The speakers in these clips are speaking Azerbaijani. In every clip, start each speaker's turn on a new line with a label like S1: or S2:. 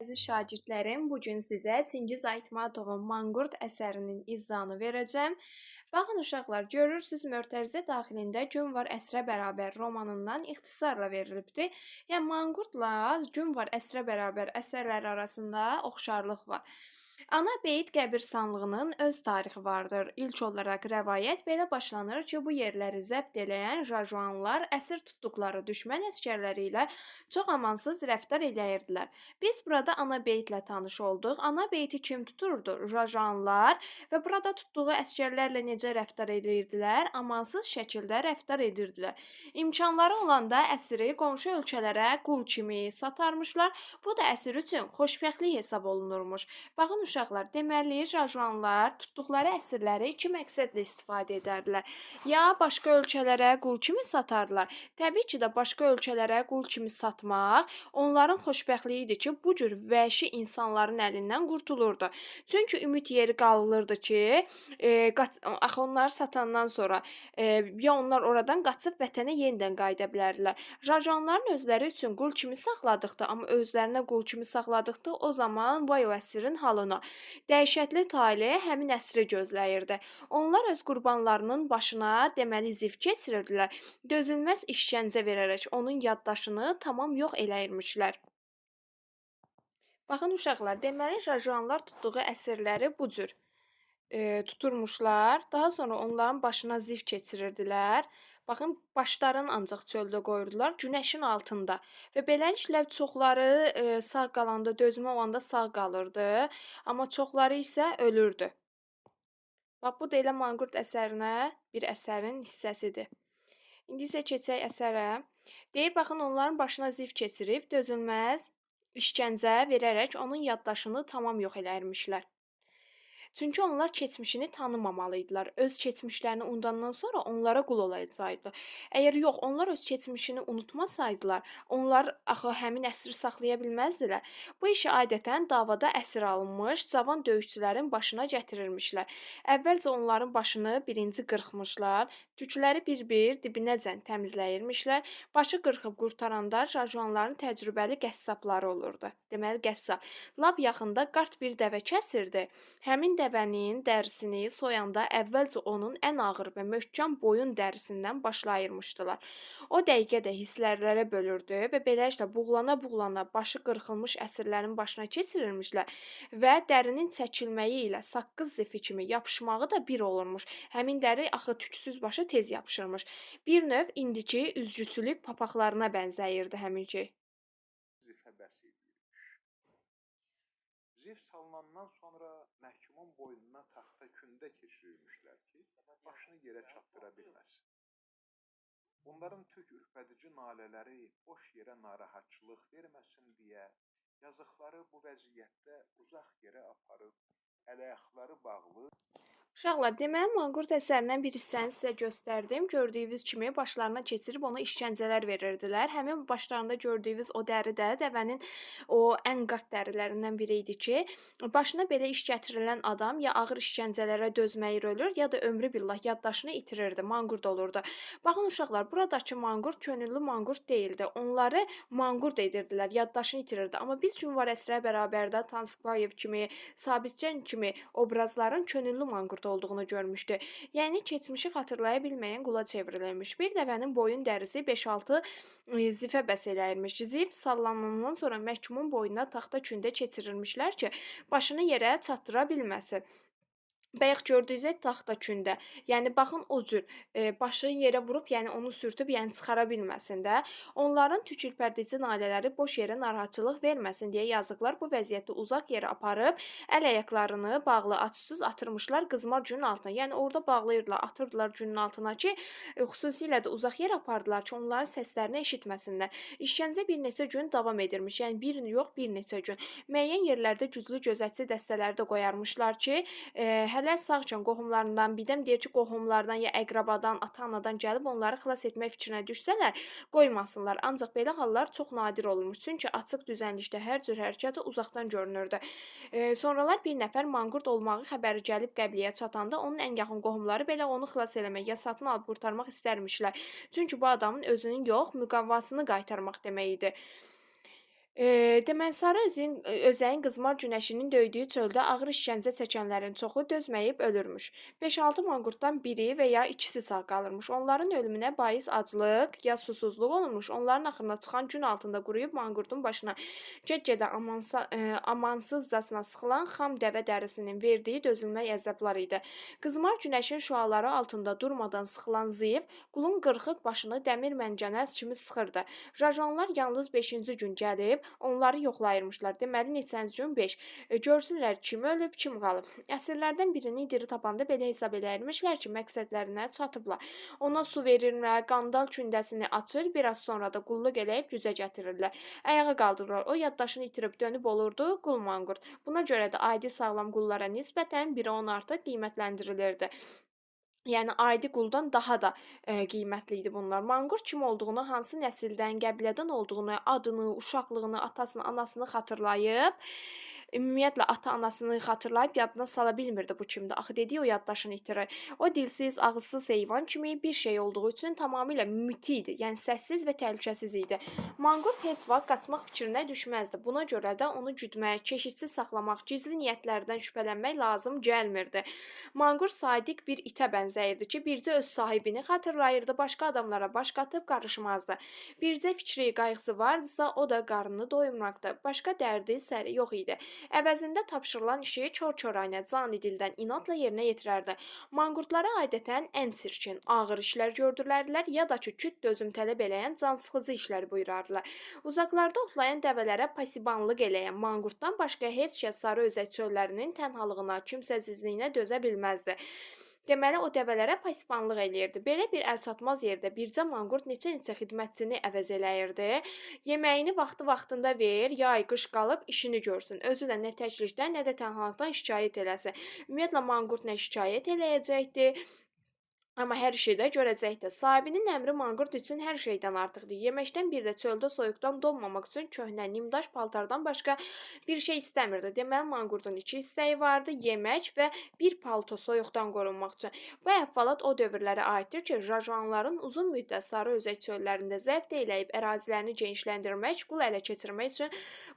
S1: Əziz şagirdlərim, bugün sizə Çingiz Aytmatovun Manqurt əsərinin izahını verəcəm. Baxın uşaqlar, görürsünüz mötərizə daxilində Gün var əsrə bərabər romanından ixtisarla verilibdir. Yəni Manqurtla Gün var əsrə bərabər əsərləri arasında oxşarlıq var. Ana beyit qəbirstanlığının öz tarixi vardır. İlk olaraq rəvayət belə başlanır ki, bu yerləri zəbt eləyən jajuanlar əsir tutduqları düşmən əsgərləri ilə çox amansız rəftar eləyirdilər. Biz burada ana beytlə tanış olduq. Ana beyti kim tuturdu? Jajuanlar və burada tutduğu əsgərlərlə necə rəftar edirdilər? Amansız şəkildə rəftar edirdilər. İmkanları olanda əsiri qonşu ölkələrə qul kimi satarmışlar. Bu da əsir üçün xoşbəxtlik hesab olunurmuş. Baxın uşaqlar, deməli jajuanlar tutduqları əsirləri iki məqsədlə istifadə edərdilər. Ya başqa ölkələrə qul kimi satardılar. Təbii ki də başqa ölkələrə qul kimi satmaq onların xoşbəxtliyi idi ki, bu cür vəhşi insanların əlindən qurtulurdu. Çünki ümid yeri qalırdı ki, axı onları satandan sonra ya onlar oradan qaçıb vətənə yenidən qayıda bilərdilər. Jajuanların özləri üçün qul kimi saxladıqda, amma özlərinə qul kimi saxladıqda o zaman vay o əsrin halına. Dəhşətli taleh həmin əsri gözləyirdi. Onlar öz qurbanlarının başına deməli zif keçirirdilər. Dözülməz işgəncə verərək onun yaddaşını tamam yox eləyirmişlər. Baxın uşaqlar, deməli jajuanlar tutduğu əsirləri bu cür tuturmuşlar. Daha sonra onların başına zif keçirirdilər. Baxın, başlarını ancaq çöldə qoyurdular, günəşin altında. Və beləliklə çoxları sağ qalanda, dözümü olanda sağ qalırdı, amma çoxları isə ölürdü. Bax, bu da elə Manqurt əsərinə bir əsərin hissəsidir. İndi isə keçək əsərə. Deyir, baxın, onların başına zif keçirib, dözülməz işgəncə verərək onun yaddaşını tamam yox eləyirmişlər. Çünki onlar keçmişini tanımamalıydılar. Öz keçmişlərini unudandan sonra onlara qul olacaqdılar. Əgər yox, onlar öz keçmişini unutmasaydılar, onlar axı həmin əsri saxlaya bilməzdilər. Bu işi adətən davada əsir alınmış cavan döyüşçülərin başına gətirirmişlər. Əvvəlcə onların başını birinci qırxmışlar, tükləri bir-bir dibinəcən təmizləyirmişlər. Başı qırxıb qurtaranda jajuanların təcrübəli qəssabları olurdu. Deməli, qəssab. Lap yaxında qart bir dəvə kəsirdi. Həmin dəvənin dərisini soyanda əvvəlcə onun ən ağır və möhkəm boyun dərisindən başlayırmışdılar. O dəqiqə də hisslərə bölürdü və beləliklə buğlana-buğlana başı qırxılmış əsirlərin başına keçirirmişlər və dərinin çəkilməyi ilə saqqız zifi kimi yapışmağı da bir olurmuş. Həmin dəri axı tüksüz başa tez yapışırmış. Bir növ indiki üzgüçülük papaqlarına bənzəyirdi həminki.
S2: Zifə bəs edilmiş. Zif salınandan sonra məhkumun boynuna taxta kündə keçirilmişlər ki, başını yerə çatdıra bilməsin. Onların tük ürpədici nalələri boş yerə narahatçılıq verməsin deyə yazıqları bu vəziyyətdə uzaq yerə aparıb əl-ayaqları bağlı.
S1: Uşaqlar, deməli Manqurt əsərindən bir hissəni sizə göstərdim. Gördüyünüz kimi başlarına keçirib ona işgəncələr verirdilər. Həmin başlarında gördüyünüz o dəri də dəvənin o ən qart dərilərindən biri idi ki, başına belə iş gətirilən adam ya ağır işgəncələrə dözməyi ölür, ya da ömrü billah yaddaşını itirirdi, manqurt olurdu. Baxın uşaqlar, buradakı manqurt könüllü manqurt deyildi. Onları manqurt edirdilər, yaddaşını itirirdi. Amma biz Gün var əsrə bərabərdə Tanskbayev kimi, Sabitcan kimi obrazların könüllü manqurt olduğunu görmüşdü. Yəni keçmişi xatırlaya bilməyən qula çevrilirmiş. Bir dəvənin boyun dərisi 5-6 zifə bəs eləyirmiş. Zif sallanandan sonra məhkumun boynuna taxta kündə keçirilmişlər ki, başını yerə çatdıra bilməsin. Bayaq gördüyünüzdə taxta kündə. Yəni baxın o cür başı yerə vurub, yəni onu sürtüb, yəni çıxara bilməsin də. Onların tükürpədici nalələri boş yerə narahatçılıq verməsin deyə yazıqlar bu vəziyyəti uzaq yerə aparıb əl-ayaqlarını bağlı atsız atırmışlar qızmar günün altına. Yəni orada bağlayırdılar, atırdılar günün altına ki, xüsusilə də uzaq yerə apardılar ki, onların səslərini eşitməsinlər. İşgəncə bir neçə gün davam edirmiş. Yəni bir yox, bir neçə gün. Müəyyən yerlərdə güclü gözətçi dəstələri də qoyarmışlar ki, hələ sağkən qohumlarından birdən deyir ki, qohumlardan ya əqrabadan, ata-anadan gəlib onları xilas etmək fikrinə düşsələr, qoymasınlar. Ancaq belə hallar çox nadir olurmuş. Çünki açıq düzənlikdə hər cür hərəkəti uzaqdan görünürdü. Sonralar bir nəfər manqurt olmağı xəbəri gəlib qəbliyə çatanda onun ən yaxın qohumları belə onu xilas eləmək, ya satın alıb qurtarmaq istərmişlər. Çünki bu adamın özünün yox, müqavvasını qaytarmaq demək idi. Deməli, sarı özəyin qızmar günəşinin döydüyü çöldə ağır işgəncə çəkənlərin çoxu dözməyib ölürmüş. 5-6 manqurtdan biri və ya ikisi sağ qalırmış. Onların ölümünə bais aclıq ya susuzluq olurmuş. Onların axırına çıxan gün altında quruyub manqurtun başına get-gedə amansızcasına sıxılan xam dəvə dərisinin verdiyi dözülməz əzablar idi. Qızmar günəşin şüaları altında durmadan sıxılan Ziv, qulun qırxıq başını dəmir məncənəs kimi sıxırdı. Rajanlar yalnız 5-ci gün gəlib onları yoxlayırmışlar. Deməli, neçənci gün 5. Görsünlər kim ölüb, kim qalıb. Əsirlərdən birini diri tapanda belə hesab eləyirmişlər ki, məqsədlərinə çatıblar. Ona su verirlər, qandal kündəsini açır, biraz sonra da qulluq eləyib gücə gətirirlər. Ayağa qaldırırlar. O yaddaşını itirib dönüb olurdu qul manqurt. Buna görə də adi sağlam qullara nisbətən biri onu artıq qiymətləndirilirdi. Yəni adi quldan daha da qiymətli idi bunlar. Manqurt kim olduğunu, hansı nəsildən, qəbilədən olduğunu, adını, uşaqlığını, atasını, anasını xatırlayıb, ümumiyyətlə ata-anasını xatırlayıb yadına sala bilmirdi bu kimdir. Axı dediyi o yaddaşını itirir. O dilsiz, ağızsız heyvan kimi bir şey olduğu üçün tamamilə müti idi. Yəni səssiz və təhlükəsiz idi. Manqurt heç vaxt qaçmaq fikrinə düşməzdi. Buna görə də onu güdmək, keşiksiz saxlamaq, gizli niyyətlərdən şübhələnmək lazım gəlmirdi. Manqurt sadiq bir itə bənzəyirdi ki, bircə öz sahibini xatırlayırdı, başqa adamlara baş qatıb qarışmazdı. Bircə fikri, qayğısı vardısa, o da qarnını doyurmaqdı. Başqa dərdi səri yox idi. Əvəzində tapşırılan işi çor-çorayına, cani-dildən inadla yerinə yetirərdi. Manqurtlara adətən ən çirkin, ağır işlər gördürərdilər ya da ki, küt dözüm tələb eləyən cansıxıcı işlər buyurardılar. Uzaqlarda otlayan dəvələrə pasibanlıq eləyən manqurtdan başqa heç kəs sarı özək çöllərinin tənhalığına, kimsəsizliyinə dözə bilməzdi. Deməli, o dəvələrə pasibanlıq eləyirdi. Belə bir əlçatmaz yerdə bircə manqurt neçə-neçə xidmətçini əvəz eləyirdi. Yeməyini vaxtında ver, yay, qış qalıb işini görsün. Özü də nə təklikdən, nə də tənhalıqdan şikayət eləsin. Ümumiyyətlə, manqurt nə şikayət eləyəcəkdi, amma hər şeydə görəcəkdi. Sahibinin əmri manqurt üçün hər şeydən artıqdır. Yeməkdən bir də çöldə soyuqdan donmamaq üçün köhnə, nimdaş paltardan başqa bir şey istəmirdi. Deməli, manqurtun iki istəyi vardı: yemək və bir palto soyuqdan qorunmaq üçün. Bu əhvalat o dövrlərə aiddir ki, Rajanların uzun müddət sarı özək çöllərində zəbt eləyib ərazilərini genişləndirmək, qul ələ keçirmək üçün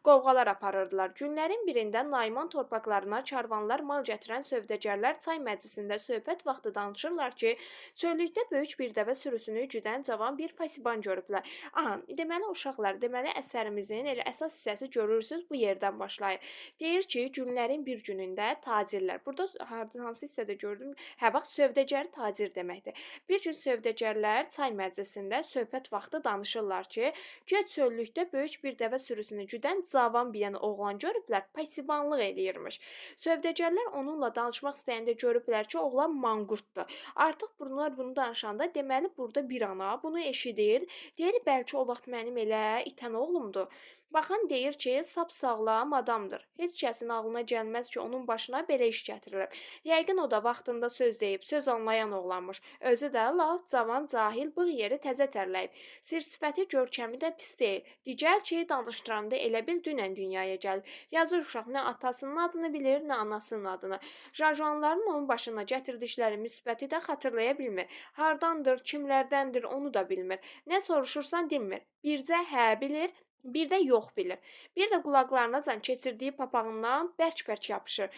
S1: qovğalar aparırdılar. Günlərin birində Nayman torpaqlarına karvanlar mal gətirən sövdəgərlər çay məclisində söhbət vaxtı danışırlar ki, çöllükdə böyük bir dəvə sürüsünü güdən cavan bir pasiban görüblər. Aha, deməli uşaqlar, deməli əsərimizin elə əsas hissəsi görürsüz bu yerdən başlayır. Deyir ki, günlərin bir günündə tacirlər. Burada hansı hissədə gördüm? Hə, bax, sövdəgər tacir deməkdir. Bir gün sövdəgərlər çay məclisində söhbət vaxtı danışırlar ki, güya çöllükdə böyük bir dəvə sürüsünü güdən cavan bir dənə oğlan görüblər, pasibanlıq eləyirmiş. Sövdəgərlər onunla danışmaq istəyəndə görüblər ki, oğlan manqurtdur. Artıq bunlar bunu danışanda deməli burada bir ana bunu eşidir. Deyir, bəlkə o vaxt mənim elə itən oğlumdur. Baxan deyir ki, sap-sağlam adamdır. Heç kəsin ağlına gəlməz ki, onun başına belə iş gətirilib. Yəqin o da vaxtında söz deyib, söz anlayan oğlanmış. Özü də laf cavan, cahil, bığ yeri təzə tərləyib. Sir-sifəti, görkəmi də pis deyil. Digər ki, danışdıranda elə bil dünən dünyaya gəlib. Yazır uşaq nə atasının adını bilir, nə anasının adını. Jajuanların onun başına gətirdikləri müsbəti də xatırlaya bilmir. Hardandır, kimlərdəndir, onu da bilmir. Nə soruşursan dinmir. Bircə hə bilir, bir də yox bilir. Bir də qulaqlarınacan keçirdiyi papağından bərk-bərk yapışır.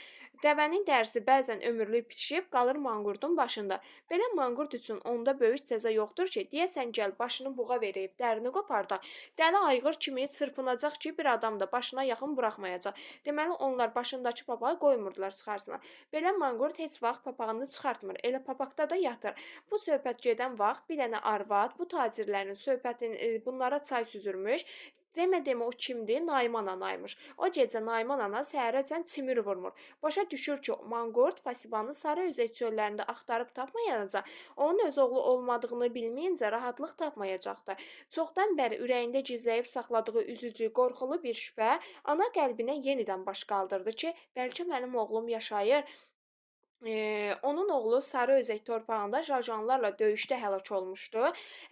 S1: Dəvənin dərisi bəzən ömürlük bitişib qalır manqurtun başında. Belə manqurt üçün onda böyük cəza yoxdur ki, deyəsən gəl başını buğa verib, dərini qopardaq. Dəli ayğır kimi çırpınacaq ki, bir adam da başına yaxın buraxmayacaq. Deməli, onlar başındakı papağı qoymurdular çıxarsınlar. Belə manqurt heç vaxt papağını çıxartmır, elə papaqda da yatır. Bu söhbət gedən vaxt bir dənə arvad bu tacirlərin söhbətini bunlara çay süzürmüş. Demə o kimdir? Nayman anaymış. O gecə Nayman ana səhərəcən çimir vurmur. Başa düşür ki, manqurt pasibanı sarı özək çöllərində axtarıb tapmayacaq. Onun öz oğlu olmadığını bilməyincə rahatlıq tapmayacaqdı. Çoxdan bəri ürəyində gizləyib saxladığı üzücü, qorxulu bir şübhə ana qəlbinə yenidən baş qaldırdı ki, bəlkə mənim oğlum yaşayır. Onun oğlu Sarı Özək torpağında Jajuanlarla döyüşdə həlak olmuşdu.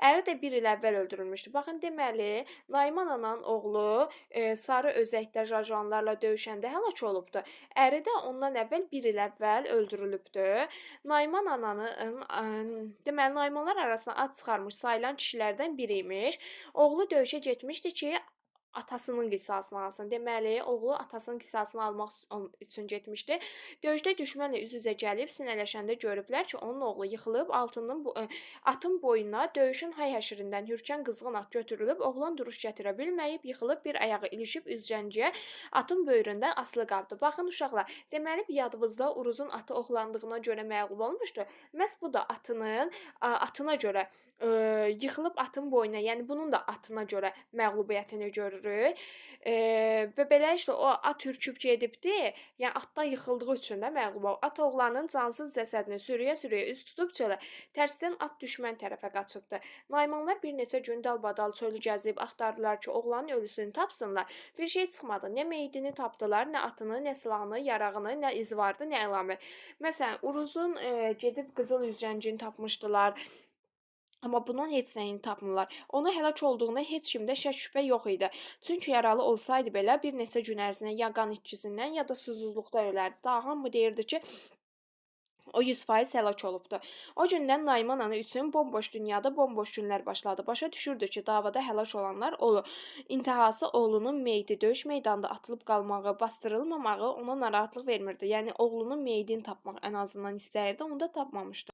S1: Əri də bir il əvvəl öldürülmüşdü. Baxın, deməli, Nayman ananın oğlu Sarı Özəkdə Jajuanlarla döyüşəndə həlak olubdu. Əri də ondan əvvəl bir il əvvəl öldürülübdü. Nayman ananın, deməli, Naymanlar arasına ad çıxarmış sayılan kişilərdən biri imiş. Oğlu döyüşə getmişdi ki, atasının qisasını alsın. Deməli, oğlu atasının qisasını almaq üçün getmişdi. Döyüşdə düşmənlə üz-üzə gəlib sinələşəndə görüblər ki, onun oğlu yıxılıb, atın boynuna döyüşün hay-həşirindən hürkən qızğın at götürülüb, oğlan duruş gətirə bilməyib, yıxılıb, bir ayağı ilişib üzcənciyə atın böyründən asılı qaldı. Baxın uşaqlar, deməli yadınızda Uruzun atı oxlandığına görə məğlub olmuşdu. Məhz bu da atına görə yıxılıb atın boynuna, yəni bunun da atına görə məğlubiyyətini görürük. Və beləliklə o at hürküb gedibdi, yəni atdan yıxıldığı üçün də məğlub oldu. At oğlanın cansız cəsədini sürüyə-sürüyə üz tutub çölə. Tərsdən at düşmən tərəfə qaçıbdı. Naymanlar bir neçə gün dalbadal çölü gəzib axtardılar ki, oğlanın ölüsünü tapsınlar. Bir şey çıxmadı. Nə meyidini tapdılar, nə atını, nə silahını, yarağını, nə iz vardı, nə əlamət. Məsələn, Uruzun gedib qızıl üzrəncini tapmışdılar. Amma bunun heç nəyini tapmırlar. Ona həlak olduğuna heç kimdə şək şübhə yox idi. Çünki yaralı olsaydı belə bir neçə gün ərzində ya qan itkisindən, ya da susuzluqda ölərdi. Daha hamı deyirdi ki, o 100% həlak olubdu. O gündən Nayman ana üçün bomboş dünyada bomboş günlər başladı. Başa düşürdü ki, davada həlak olanlar olur. İntihası oğlunun meyidi döyüş meydanında atılıb qalmağı, bastırılmamağı ona narahatlıq vermirdi. Yəni oğlunun meyidini tapmaq ən azından istəyirdi, onu da tapmamışdı.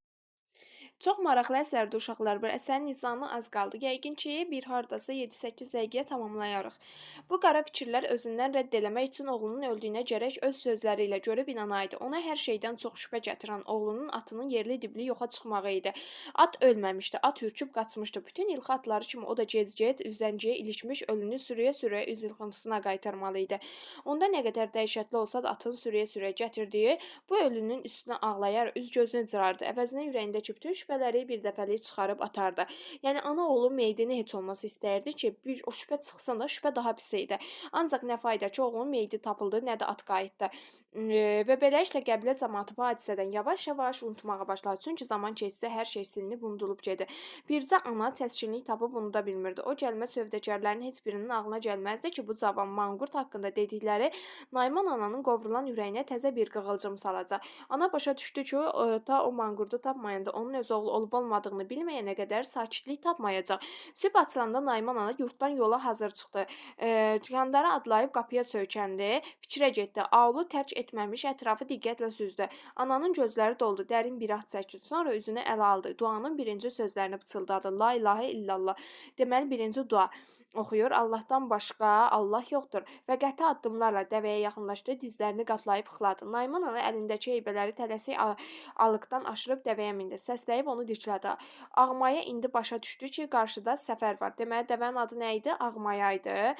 S1: Çox maraqlı əsərdir uşaqlar. Bir əsərin nizamı az qaldı. Yəqin ki, bir hardasa 7-8 dəqiqəyə tamamlayarıq. Bu qara fikirlər özündən rədd eləmək üçün oğlunun öldüyünə gərək öz sözləri ilə görüb inanaydı. Ona hər şeydən çox şübhə gətirən oğlunun atının yerli dibli yoxa çıxmağı idi. At ölməmişdi, at hürküb qaçmışdı. Bütün ilxı atları kimi o da gec-gec üzənciyə ilişmiş ölünü sürüyə-sürüyə üz ilxısına qaytarmalı idi. Onda nə qədər dəhşətli olsa da atın sürüyə-sürüyə gətirdiyi bu ölünün üstünə ağlayar, üz gözünü cırardı. Əvəzinə ürəyindəki bütün şübhələri bir dəfəlik çıxarıb atardı. Yəni ana oğlu meyidini heç olmasa istəyirdi ki, bir o şübhə çıxsın da, şübhə daha pis idi. Ancaq nə fayda ki, oğlunun meyidi tapıldı, nə də at qayıtdı. Və beləliklə qəbilə cəmaatı bu hadisədən yavaş-yavaş unutmağa başladı. Çünki zaman keçsə hər şey silinib unudulub gedir. Bircə ana təskinlik tapıb unuda bilmirdi. O gəlmə sövdəgərlərin heç birinin ağlına gəlməzdi ki, bu cavan manqurt haqqında dedikləri Nayman ananın qovrulan ürəyinə təzə bir qığılcım salacaq. Ana başa düşdü ki, ta o manqurdu tapmayanda onun öz oğlu olub-olmadığını bilməyənə qədər sakitlik tapmayacaq. Sübh açılanda Nayman ana yurtdan yola hazır çıxdı. Dükandarı adlayıb qapıya söykəndi, fikrə getdi. Aulu tərk etməmiş ətrafı diqqətlə süzdü. Ananın gözləri doldu, dərin bir ah çəkdi. Sonra üzünü ələ aldı. Duanın birinci sözlərini pıçıldadı. La ilahə illallah. Deməli birinci dua oxuyur. Allahdan başqa Allah yoxdur. Və qəti addımlarla dəvəyə yaxınlaşdı, dizlərini qatlayıb xıladı. Nayman ana əlindəki heybələri tələsik alıqdan aşırıb dəvəyə mindi. Səsləyib onu diklədi. Ağmaya indi başa düşdü ki, qarşıda səfər var. Deməli dəvənin adı nə idi? Ağmaya idi.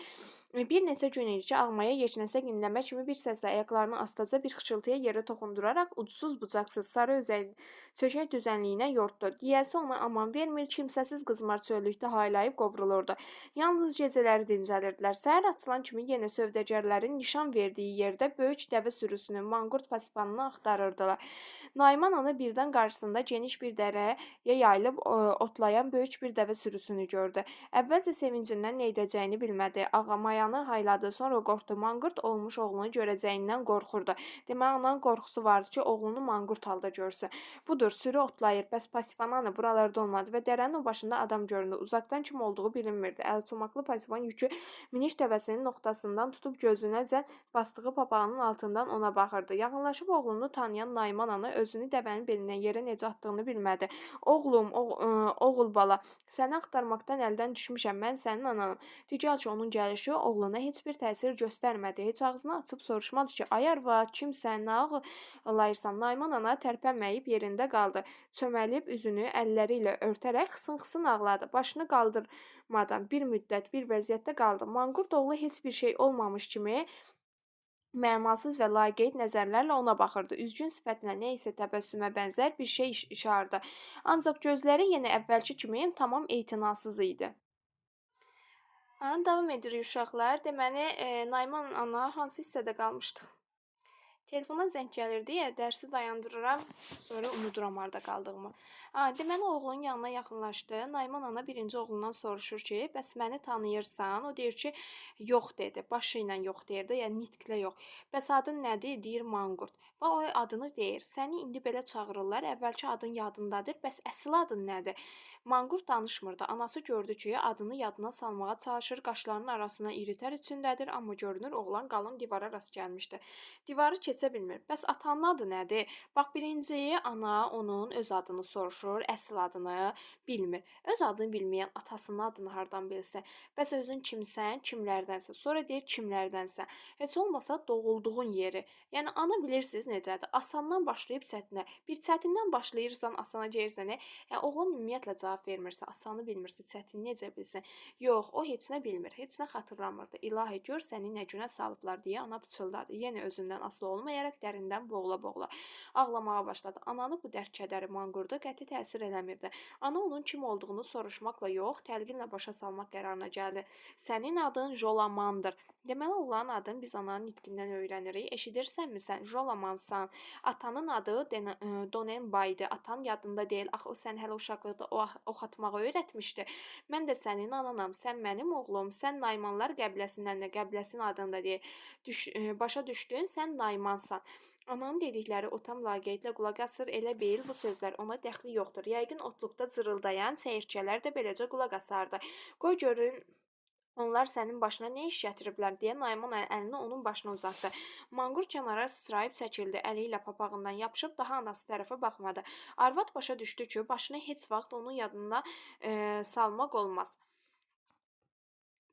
S1: Bir neçə gün idi ki, Ağmaya yeçnəsə inləmə kimi bir səslə ayaqlarını astaca bir xışıltıya yerə toxunduraraq ucsuz-bucaqsız sarı özəyin çökək düzənliyinə yortdu. Yiyəsi ona aman vermir, kimsəsiz qızmar çöllükdə haylayıb qovrulurdu. Yalnız gecələri dincəlirdilər. Səhər açılan kimi yenə sövdəgərlərin nişan verdiyi yerdə böyük dəvə sürüsünü, manqurt pasipanını axtarırdılar. Nayman ana birdən qarşısında geniş bir dərəyə yayılıb otlayan böyük bir dəvə sürüsünü gördü. Əvvəlcə sevincindən nə edəcəyini bilmədi. Ağamayanı hayladı, sonra qorxdu. Manqurt olmuş oğlunu görəcəyindən qorxurdu. Deməli, ananın qorxusu vardı ki, oğlunu manqurt halda görsün. Budur, sürü otlayır. Bəs pasipanı buralarda olmadı və dərənin o başında adam göründü. Uzaqdan kim olduğu bilinmirdi. Əlçomaqlı pasipan yükü miniş dəvəsinin nöqtəsindən tutub gözünəcən basdığı papağının altından ona baxırdı. Yaxınlaşıb oğlunu tanıyan Nayman ana özünü dəvənin belindən yerə necə atdığını bilmədi. Oğlum, oğul bala, səni axtarmaqdan əldən düşmüşəm, mən sənin ananım. Digər ki, onun gəlişi oğluna heç bir təsir göstərmədi. Heç ağzını açıb soruşmadı ki, ay arvad, kimsən, nə ağlayırsan? Nayman ana tərpənməyib yerində qaldı. Çöməlib üzünü əlləri ilə örtərək xısın-xısın ağladı. Başını qaldırmadan bir müddət bir vəziyyətdə qaldı. Manqurt oğlu heç bir şey olmamış kimi mənasız və laqeyd nəzərlərlə ona baxırdı. Üzgün sifətinə nə isə təbəssümə bənzər bir şey işardı. Ancaq gözləri yenə əvvəlki kimi tamam etinasız idi. Davam edirik uşaqlar. Deməli, Nayman ana hansı hissədə qalmışdı? Telefondan zəng gəlir deyə dərsi dayandırıram, sonra unuduram harda qaldığımı. Deməli oğlunun yanına yaxınlaşdı. Nayman ana birinci oğlundan soruşur ki, bəs məni tanıyırsan? O deyir ki, yox dedi. Başı ilə yox deyir də, yəni nitqlə yox. Bəs adın nədir? Deyir Manqurt. Və o adını deyir. Səni indi belə çağırırlar. Əvvəlki adın yadındadır. Bəs əsl adın nədir? Manqurt danışmırdı. Anası gördü ki, adını yadına salmağa çalışır. Qaşlarının arasına iri tər içindədir, amma görünür oğlan qalın divara rast gəlmişdi. Divarı keçə bilmir. Bəs atanın adı nədir? Bax, birinci ana onun öz adını soruşur, əsl adını bilmir. Öz adını bilməyən atasının adını hardan bilsin? Bəs özün kimsən, kimlərdənsən? Sonra deyir kimlərdənsən. Heç olmasa doğulduğun yeri. Yəni ana bilirsiniz necədir? Asandan başlayıb çətinə. Bir çətindən başlayırsan, asana gəlirsən. Yəni oğlan ümumiyyətlə cavab vermirsə, asanı bilmirsə, çətin necə bilsin? Yox, o heç nə bilmir, heç nə xatırlamırdı. İlahi gör səni nə günə salıblar deyə ana pıçıldadı. Yenə özündən asılı olmayaraq dərindən boğula-boğula ağlamağa başladı. Ananı bu dərd kədəri Manqurda qəti təsir eləmirdi. Ana onun kim olduğunu soruşmaqla yox, təlqinlə başa salmaq qərarına gəldi. Sənin adın Jolamandır. Deməli oğlanın adını biz ananın nitqindən öyrənirik. Eşidirsənmi sən? Jolamansan. Atanın adı Donenbaydı. Atan yadında deyil. Axı o sən hələ uşaqlıqda ox atmağı öyrətmişdi. Mən də sənin ananam. Sən mənim oğlum. Sən Naymanlar qəbiləsindən də qəbiləsinin adını da deyil. Başa düşdün? Sən Naymansan. Ananın dedikləri o tam laqeydlə qulaq asır, elə bil bu sözlər ona dəxli yoxdur. Yəqin otluqda cırıldayan çəyirtkələr də beləcə qulaq asardı. Qoy görün onlar sənin başına nə iş gətiriblər deyə Nayman əlini onun başına uzatdı. Manqurt kənara sıçrayıb çəkildi. Əli ilə papağından yapışıb daha anası tərəfə baxmadı. Arvad başa düşdü ki, başını heç vaxt onun yadına salmaq olmaz.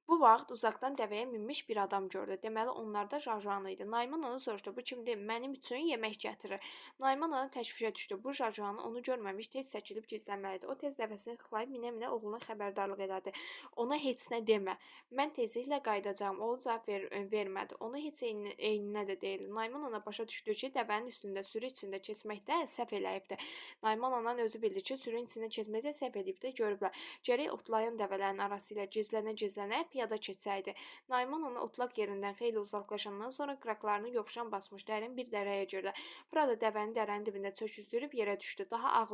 S1: Bu vaxt uzaqdan dəvəyə minmiş bir adam gördü. Deməli onlarda Jajuan idi. Nayman ana soruşdu: "Bu kimdir? Mənim üçün yemək gətirir." Nayman ana təşvişə düşdü. Bu Jajuanı onu görməmiş tez çəkilib gizlənməlidir. O tez dəvəsini xıxlayıb minə-minə oğluna xəbərdarlıq elədi. "Ona heç nə demə. Mən tezliklə qayıdacağam." Oğul cavab vermədi. Onu heç eyninə də deyildi. Nayman ana başa düşdü ki, dəvənin üstündə sürü içində keçməkdə səhv eləyibdi. Nayman anan özü bildi ki, sürünün içində keçməkdə səhv eləyibdi, görüblər. Gərək otlayan dəvələrin arası ilə gizlənə-gizlənə piyada keçsəydi. Nayman ana otlaq yerindən xeyli uzaqlaşandan sonra qıraqlarını yoxuşan basmış dərin bir dərəyə girdi. Burada dəvəni dərənin dibində çöküzdürüb yerə düşdü. Daha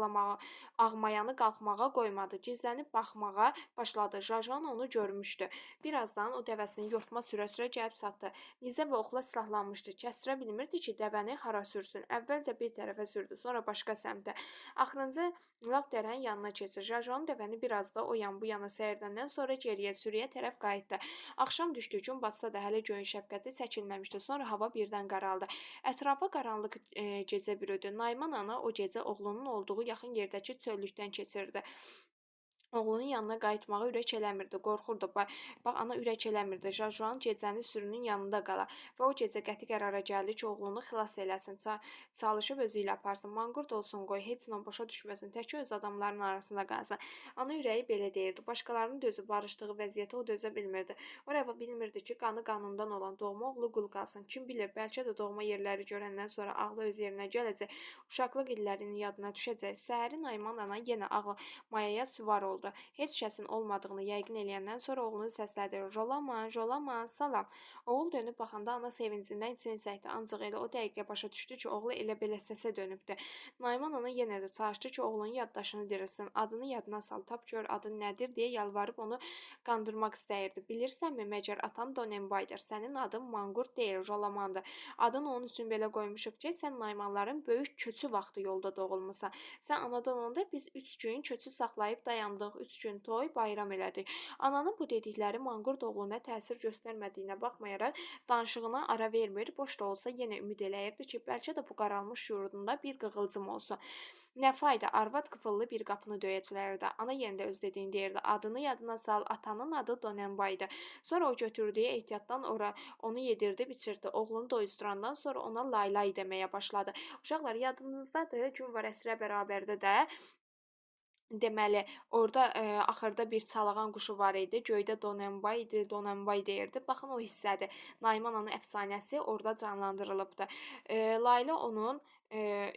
S1: ağmayanı qalxmağa qoymadı. Gizlənib baxmağa başladı. Jajan onu görmüşdü. Birazdan o dəvəsini yortma sürə-sürə gəlib çatdı. Nizə və oxla silahlanmışdı. Kəstirə bilmirdi ki, dəvəni hara sürsün. Əvvəlcə bir tərəfə sürdü, sonra başqa səmtə. Axırıncı lap dərənin yanına keçir. Jajan dəvəni biraz da o yan bu yana səyirdəndən sonra geriyə sürüyə tərəf qayıtdı. Axşam düşdü, gün batsa da hələ göyün şəfqəti çəkilməmişdi. Sonra hava birdən qaraldı. Ətrafa qaranlıq gecə bürüdü. Nayman ana o gecə oğlunun olduğu yaxın yerdəki çöllükdən keçirdi. Oğlunun yanına qayıtmağa ürək eləmirdi, qorxurdu. Bax, ana ürək eləmirdi. Jajuan gecəni sürünün yanında qala və o gecə qəti qərara gəldi ki, oğlunu xilas eləsin, çalışıb özü ilə aparsın. Manqurt olsun qoy, heç nə başa düşməsin, tək öz adamlarının arasında qalsın. Ana ürəyi belə deyirdi. Başqalarının dözüb barışdığı vəziyyətə o dözə bilmirdi. O rəva bilmirdi ki, qanı qanından olan doğma oğlu qul qalsın. Kim bilir, bəlkə də doğma yerləri görəndən sonra ağlı öz yerinə gələcək, uşaqlıq illərinin yadına düşəcək. Səhəri Nayman ana yenə mayaya süvar oldu. Heç kəsin olmadığını yəqin eləyəndən sonra oğlunu səslədi. Jolaman, Jolaman, salam. Oğul dönüb baxanda ana sevincindən içini çəkdi. Ancaq elə o dəqiqə başa düşdü ki, oğlu elə belə səsə dönübdü. Nayman ana yenə də çalışdı ki, oğlunun yaddaşını dirilsin. Adını yadına sal, tap gör adın nədir deyə yalvarıb onu qandırmaq istəyirdi. Bilirsənmi, məgər atan Donenbaydır. Sənin adın Manqurt deyil, Jolamandır. Adını onun üçün belə qoymuşuq ki, sən Naymanların böyük köçü vaxtı yolda doğulmusan. Sən anadan onda biz 3 gün köçü saxlayıb dayandıq. 3 gün toy, bayram elədik. Ananın bu dedikləri Manqurt oğluna təsir göstərmədiyinə baxmayaraq danışığına ara vermir, boş da olsa yenə ümid eləyirdi ki, bəlkə də bu qaralmış şuurunda bir qığılcım olsun. Nə fayda, arvad qıfıllı bir qapını döyəclərdi. Ana yenə də öz dediyini deyirdi. Adını yadına sal, atanın adı Donenbaydı. Sonra o götürdüyü ehtiyatdan onu yedirdi, biçirdi. Oğlunu doyuzdurandan sonra ona laylay deməyə başladı. Uşaqlar, yadınızdadır, gün var əsrə bərabərdə də deməli, orada axırda bir çalağan quşu var idi. Göydə Donenbay idi, Donenbay deyirdi. Baxın o hissədir. Nayman ana əfsanəsi orada canlandırılıbdı. Layla onun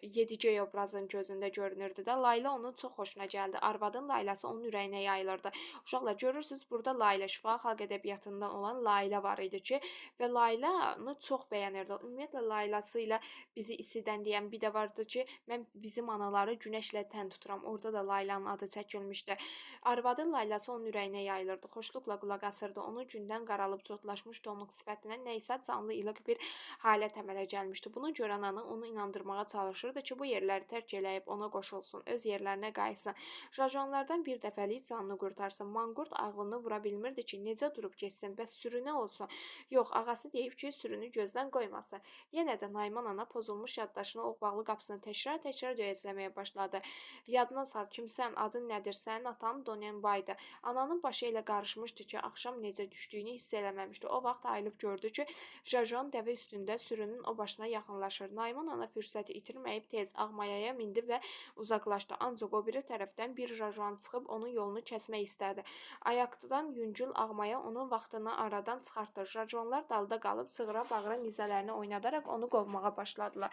S1: Yedicey obrazın gözündə görünürdü də. Layla onun çox xoşuna gəldi. Arvadın Laylası onun ürəyinə yayılırdı. Uşaqlar görürsüz, burada Layla şifahi xalq ədəbiyyatından olan Layla var idi ki, və Laylanı çox bəyənirdi. Ümumiyyətlə Laylası ilə bizi isidən deyən bir də vardı ki, mən bizim anaları günəşlə tən tuturam. Orada da Laylanın adı çəkilmişdi. Arvadın Laylası onun ürəyinə yayılırdı. Xoşluqla qulaq asırdı. Onun gündən qaralıb çotlaşmış donluq sifətinə nə isə canlı ilıq bir halət əmələ gəlmişdi. Bunu görən ana onu inandırmağa çalışırdı ki, bu yerləri tərk eləyib ona qoşulsun, öz yerlərinə qayıtsın. Jajanlardan bir dəfəlik canını qurtarsın. Manqurt ağlını vura bilmirdi ki, necə durub getsin, bəs sürü nə olsun? Yox, ağası deyib ki, sürünü gözdən qoymasın. Yenə də Nayman ana pozulmuş yaddaşını oğbaqlı qapısını təkrar-təkrar döyəcləməyə başladı. Yadına sal, kimsən, adın nədir, sənin atan Donenbaydı. Ananın başı elə qarışmışdı ki, axşam necə düşdüyünü hiss eləməmişdi. O vaxt ayılıb gördü ki, Jajon dəvə üstündə sürünün o başına yaxınlaşır. Nayman ana fürsəti itirməyib tez Ağmayaya mindi və uzaqlaşdı. Ancaq o biri tərəfdən bir Jajon çıxıb onun yolunu kəsmək istədi. Ayaqdan yüngül Ağmaya onun vaxtını aradan çıxartdı. Jajonlar dalda qalıb çığıra-bağıra nizələrini oynadaraq onu qovmağa başladılar.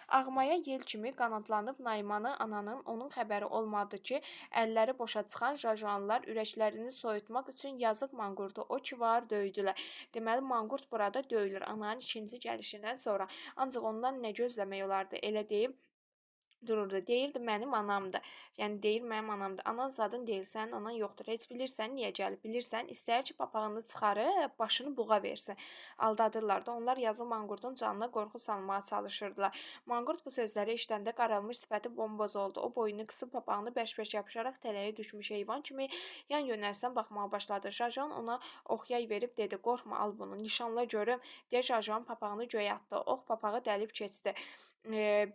S1: Ağmaya yel kimi qanadlanıb Naymanı ananın onun xəbəri olmadı ki, əlləri boşa çıxan Jajonlar ürəklərini soyutmaq üçün yazıq manqurtu o ki var döydülər. Deməli, manqurt burada döyülür ananın ikinci gəlişindən sonra. Ancaq ondan nə gözləmək olardı? Elə deyib dururdu. Deyirdi, mənim anamdır. Yəni, deyir, mənim anamdır. Anan zadın deyil, sənin anan yoxdur. Heç bilirsən, niyə gəlib? Bilirsən, istəyir ki, papağını çıxarıb, başını buğa versin. Aldadırlar da. Onlar yazı manqurtun canına qorxu salmağa çalışırdılar. Manqurt bu sözləri eşidəndə qaralmış sifəti bomboz oldu. O boynu qısıb papağını bərk-bərk yapışaraq tələyə düşmüş heyvan kimi yan yönəlsən baxmağa başladı. Jajon ona oxyay verib dedi, qorxma, al bunu, nişanla görüm. Deyə Jajon papağını göyə atdı. Ox papağı dəlib keçdi.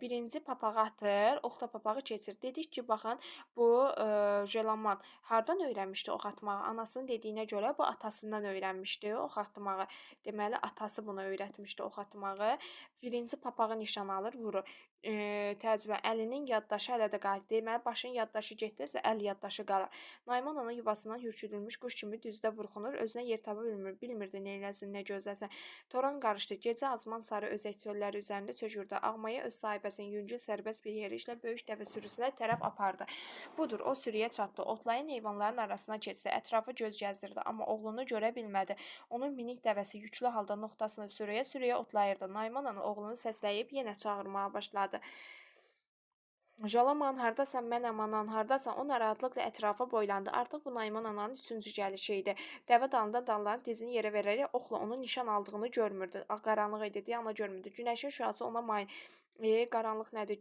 S1: Birinci papağı atır, oxla papağı keçir. Dedik ki, baxın, bu Jelaman hardan öyrənmişdi ox atmağı? Anasının dediyinə görə bu atasından öyrənmişdi ox atmağı. Deməli, atası buna öyrətmişdi ox atmağı. Birinci papağı nişan alır, vurur. Təəccübə, əlinin yaddaşı hələ də qalır. Deməli, başın yaddaşı getdəsə, əl yaddaşı qalır. Nayman ana yuvasından hürküdülmüş quş kimi düzdə vurxunur, özünə yer tapa bilmirdi, neyləsin, nə gözləsin. Toran qarışdı, gecə azman sarı özək çölləri üzərində çökürdü. Ağmaya öz sahibəsinin yüngül sərbəst bir yerişlə böyük dəvə sürüsünə tərəf apardı. Budur, o sürüyə çatdı. Otlayan heyvanların arasına keçdi. Ətrafı göz gəzdirdi, amma oğlunu görə bilmədi. Onun minik dəvəsi yüklü halda noxtasını sürüyə-sürüyə otlayırdı. Nayman ana oğlunu səsləyib yenə çağırmağa başladı. Jalaman, hardasan, mənəm anan, hardasan? O narahatlıqla ətrafa boylandı. Artıq bu Nayman ananın üçüncü gəlişi idi. Dəvə dalında dallanıb dizini yerə verərək oxla onun nişan aldığını görmürdü. Qaranlıq idi deyə ana görmürdü. Günəşin şüası ona mayın. Qaranlıq nədir?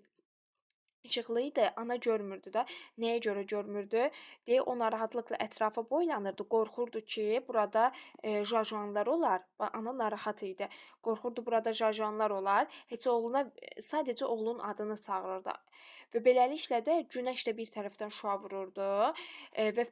S1: İşıqlı idi, ana görmürdü də. Nəyə görə görmürdü? Deyə o narahatlıqla ətrafa boylanırdı. Qorxurdu ki, burada jajanlar olar. Ana narahat idi. Qorxurdu burada jajanlar olar. Heç oğluna, sadəcə oğlunun adını çağırırdı. Və beləliklə də günəş də bir tərəfdən şüa vururdu. Və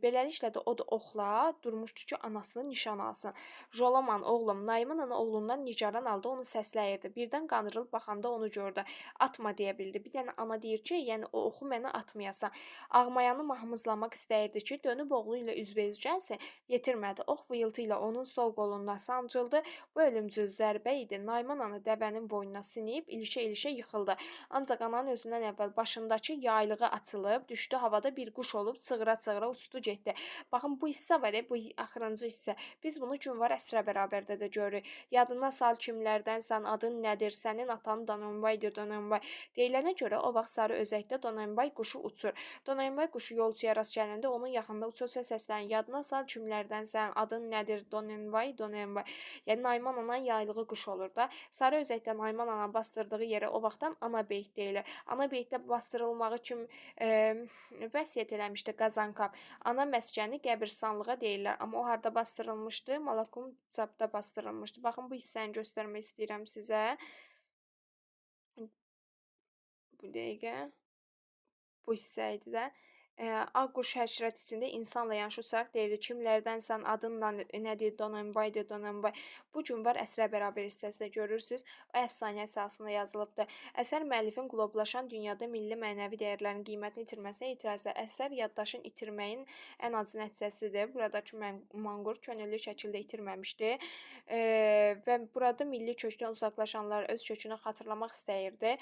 S1: beləliklə də o da oxla durmuşdu ki, anasını nişan alsın. Jolaman, oğlum, Nayman ana oğlundan nigaran halda onu səsləyirdi. Birdən qanırılıb baxanda onu gördü. Atma deyə bildi. Bir dənə ana deyir ki, yəni o oxu mənə atmayasan. Ağmayanı mahmızlamaq istəyirdi ki, dönüb oğlu ilə üzbəüz gəlsin. Yetirmədi. Ox vıyıltı ilə onun sol qolundan sancıldı. Bu ölümcül zərbə idi. Nayman ana dəvənin boynuna sinib, ilişə-ilişə yıxıldı. Ancaq ananın özündən əvvəl başındakı yaylığı açılıb, düşdü havada bir quş olub, çığıra-çığıra uçdu getdi. Baxın, bu hissə var, bu axırıncı hissə. Biz bunu Günvar əsrə bərabərdə də görürük. Yadına sal kimlərdənsən, adın nədir, sənin atan Donenbaydır, Donenbay. Deyilənə görə o vaxt sarı özəkdə Donenbay quşu uçur. Donenbay quşu yolçuya rast gələndə onun yaxında uça-uça səslənir. Yadına sal kimlərdənsən, adın nədir, Donenbay, Donenbay. Yəni Nayman ana yaylığı quş olur da. Sarı özəkdə Nayman ana bastırdığı yerə o vaxtdan ana beyt deyilir. Ana beytdə bastırılmağı kim vəsiyyət eləmişdi Qazankap. Ana məskəni qəbirstanlığa deyirlər. Amma o harda bastırılmışdı? Malakum Capda bastırılmışdı. Baxın, bu hissəni göstərmək istəyirəm sizə. Bu dəqiqə bu hissə idi də. Ağ quş həşərat içində insanla yanaşı uçaraq deyirdi: "Kimlərdənsən? Adın nədir? Donenbaydır, Donenbay." Bu gün var əsrə bərabər hissəsində görürsüz. O əfsanə əsasında yazılıbdır. Əsər müəllifin qloblaşan dünyada milli mənəvi dəyərlərin qiymətini itirməsinə etirazdır. Əsər yaddaşın itirməyin ən acı nəticəsidir. Buradakı manqurt könüllü şəkildə itirməmişdi. Və burada milli kökdən uzaqlaşanlar öz kökünü xatırlamaq istəyirdi.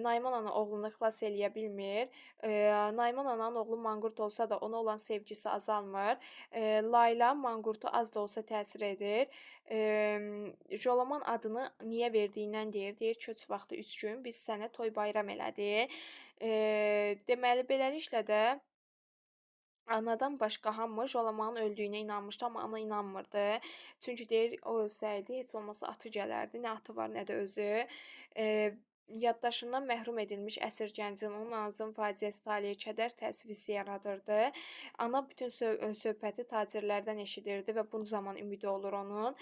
S1: Nayman ana oğlunu xilas eləyə bilmir. Nayman ananın oğlu manqurt olsa da ona olan sevgisi azalmır. Layla manqurta az da olsa təsir edir. Jolaman adını niyə verdiyindən deyir. Deyir köç vaxtı 3 gün biz sənə toy bayram elədik. Deməli beləliklə də anadan başqa hamı Jolamanın öldüyünə inanmışdı, amma ana inanmırdı. Çünki deyir o ölsəydi heç olmasa atı gələrdi. Nə atı var, nə də özü. Yaddaşından məhrum edilmiş əsir gəncin, onun anasının faciəsi taleyə kədər, təəssüf hissi yaradırdı. Ana bütün söhbəti tacirlərdən eşidirdi və bu zaman ümidi olur onun.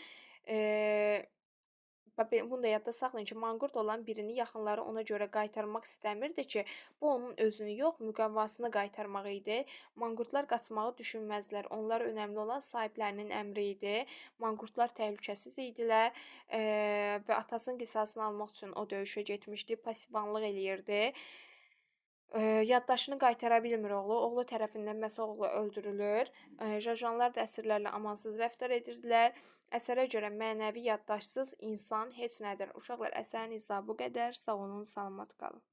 S1: Bunu da yadda saxlayın ki, manqurt olan birini yaxınları ona görə qaytarmaq istəmirdi ki, bu onun özünü yox, müqəvvasını qaytarmaq idi. Manqurtlar qaçmağı düşünməzdilər. Onlar önəmli olan sahiblərinin əmri idi. Manqurtlar təhlükəsiz idilər və atasının qisasını almaq üçün o döyüşə getmişdi, pasibanlıq eləyirdi. Yaddaşını qaytara bilmir oğlu. Oğlu tərəfindən məhz oğlu öldürülür. Jajanlar da əsirlərlə amansız rəftar edirdilər. Əsərə görə mənəvi yaddaşsız insan heç nədir. Uşaqlar, əsərin izahı bu qədər. Sağ olun, salamat qalın.